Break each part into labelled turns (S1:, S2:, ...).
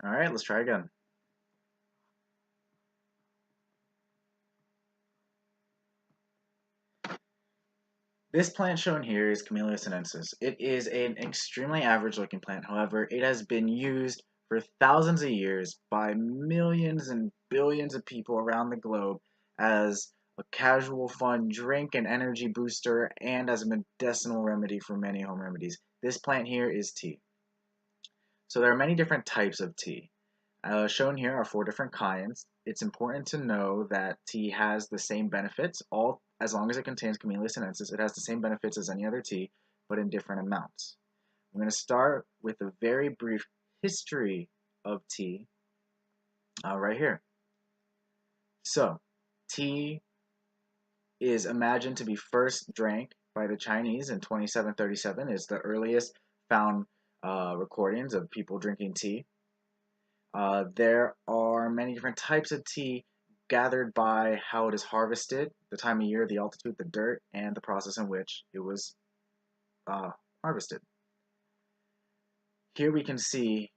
S1: Alright, let's try again. This plant shown here is Camellia sinensis. It is an extremely average looking plant. However, it has been used for thousands of years by millions and billions of people around the globe as a casual fun drink and energy booster and as a medicinal remedy for many home remedies. This plant here is tea. So there are many different types of tea. Shown here are 4 different kinds. It's important to know that tea has the same benefits, all as long as it contains Camellia sinensis, it has the same benefits as any other tea, but in different amounts. I'm going to start with a very brief history of tea right here. So, tea is imagined to be first drank by the Chinese in 2737. It's the earliest found recordings of people drinking tea. There are many different types of tea gathered by how it is harvested, the time of year, the altitude, the dirt, and the process in which it was harvested. Here we can see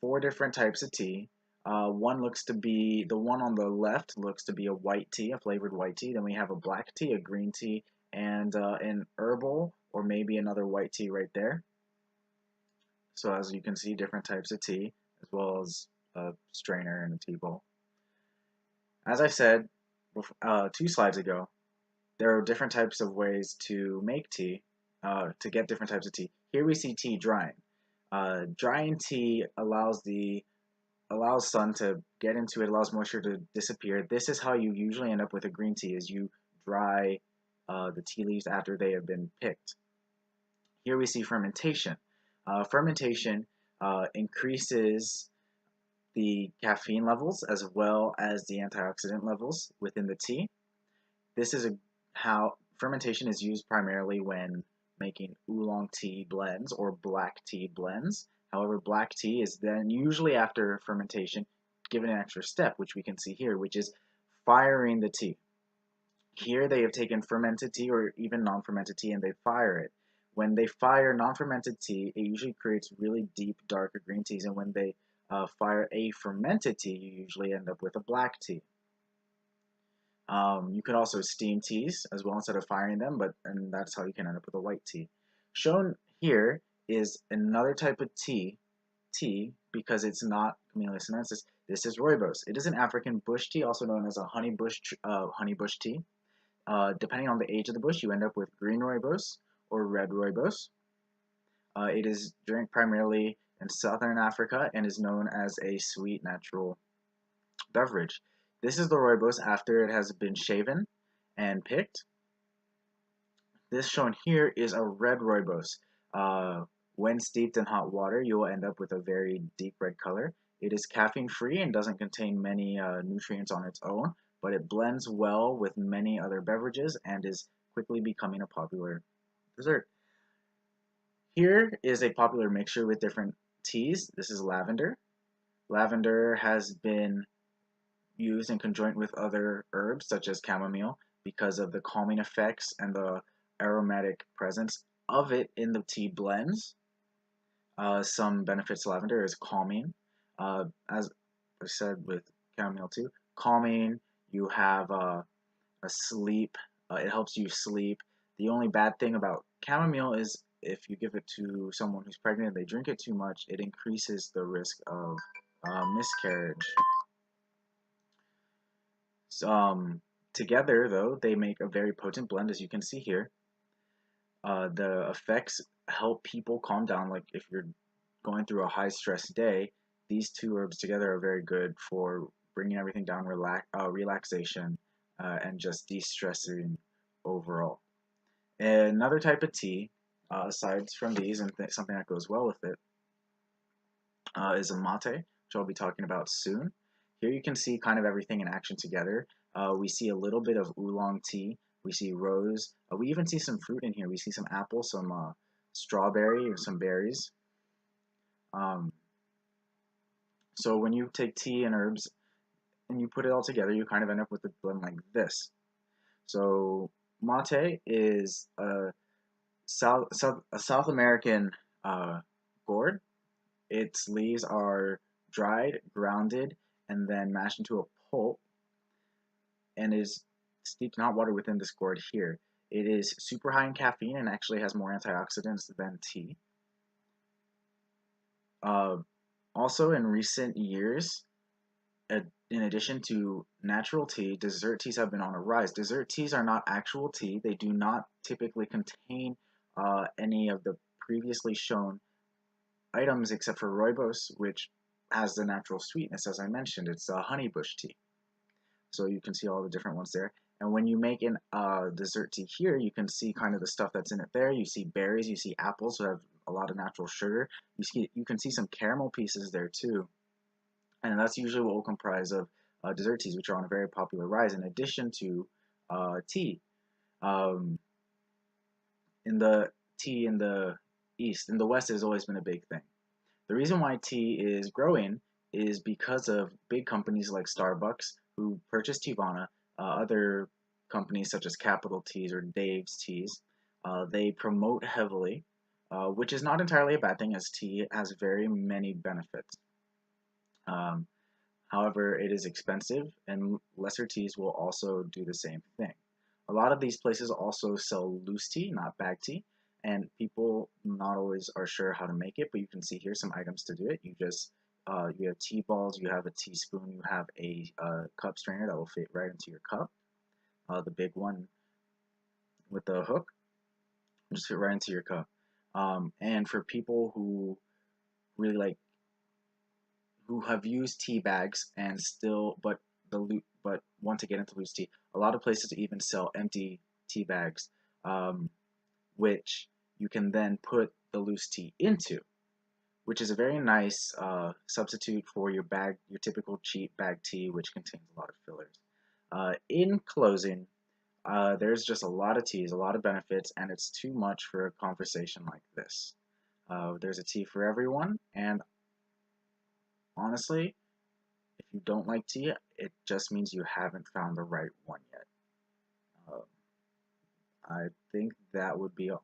S1: 4 different types of tea. The one on the left looks to be a white tea, a flavored white tea. Then we have a black tea, a green tea, and an herbal or maybe another white tea right there. So as you can see, different types of tea, as well as a strainer and a tea bowl. As I said 2 slides ago, there are different types of ways to make tea, to get different types of tea. Here we see tea drying. Drying tea allows sun to get into it, allows moisture to disappear. This is how you usually end up with a green tea, is you dry the tea leaves after they have been picked. Here we see fermentation. Fermentation increases the caffeine levels as well as the antioxidant levels within the tea. This is how fermentation is used primarily when making oolong tea blends or black tea blends. However, black tea is then usually after fermentation given an extra step, which we can see here, which is firing the tea. Here they have taken fermented tea or even non-fermented tea and they fire it. When they fire non-fermented tea, it usually creates really deep, darker green teas, and when they fire a fermented tea, you usually end up with a black tea. You could also steam teas as well instead of firing them, and that's how you can end up with a white tea. Shown here is another type of tea because it's not Camellia sinensis. This is rooibos. It is an African bush tea, also known as a honey bush tea. Depending on the age of the bush, you end up with green rooibos or red rooibos. It is drank primarily in southern Africa and is known as a sweet natural beverage. This is the rooibos after it has been shaven and picked. This shown here is a red rooibos. When steeped in hot water, you will end up with a very deep red color. It is caffeine free and doesn't contain many nutrients on its own, but it blends well with many other beverages and is quickly becoming a popular dessert. Here is a popular mixture with different teas. This is lavender. Lavender has been used in conjoint with other herbs such as chamomile because of the calming effects and the aromatic presence of it in the tea blends. Some benefits to lavender is calming. As I said with chamomile too, calming. You have a sleep. It helps you sleep. The only bad thing about chamomile is if you give it to someone who's pregnant and they drink it too much, it increases the risk of miscarriage. Together, though, they make a very potent blend, as you can see here. The effects help people calm down. Like if you're going through a high stress day, these 2 herbs together are very good for bringing everything down, relaxation, and just de-stressing overall. Another type of tea, aside from these, and something that goes well with it, is a mate, which I'll be talking about soon. Here you can see kind of everything in action together. We see a little bit of oolong tea. We see rose. We even see some fruit in here. We see some apple, some strawberry, and some berries. So when you take tea and herbs and you put it all together, you kind of end up with a blend like this. So mate is a South American gourd. Its leaves are dried, grounded, and then mashed into a pulp, and is steeped in hot water within this gourd here. It is super high in caffeine and actually has more antioxidants than tea. Uh, Also, in recent years, in addition to natural tea, dessert teas have been on a rise. Dessert teas are not actual tea. They do not typically contain any of the previously shown items except for rooibos, which has the natural sweetness, as I mentioned. It's a honeybush tea. So you can see all the different ones there. And when you make an dessert tea here, you can see kind of the stuff that's in it there. You see berries, you see apples, who have a lot of natural sugar. You can see some caramel pieces there too. And that's usually what will comprise of dessert teas, which are on a very popular rise, in addition to tea. Um, in the tea in the East, in the West, has always been a big thing. The reason why tea is growing is because of big companies like Starbucks who purchased Teavana, other companies such as Capital Teas or Dave's Teas. They promote heavily, which is not entirely a bad thing, as tea has very many benefits. Um, However, it is expensive, and lesser teas will also do the same thing. A lot of these places also sell loose tea, not bag tea, and people not always are sure how to make it, but you can see here some items to do it. You have tea balls, you have a teaspoon, you have a cup strainer that will fit right into your cup. The big one with the hook will just fit right into your cup. And for people who really like who have used tea bags and still but want to get into loose tea. A lot of places even sell empty tea bags, um, which you can then put the loose tea into, which is a very nice substitute for your typical cheap bag tea, which contains a lot of fillers. In closing, there's just a lot of teas, a lot of benefits, and it's too much for a conversation like this. There's a tea for everyone, and honestly, if you don't like tea, it just means you haven't found the right one yet. Uh, I think that would be all.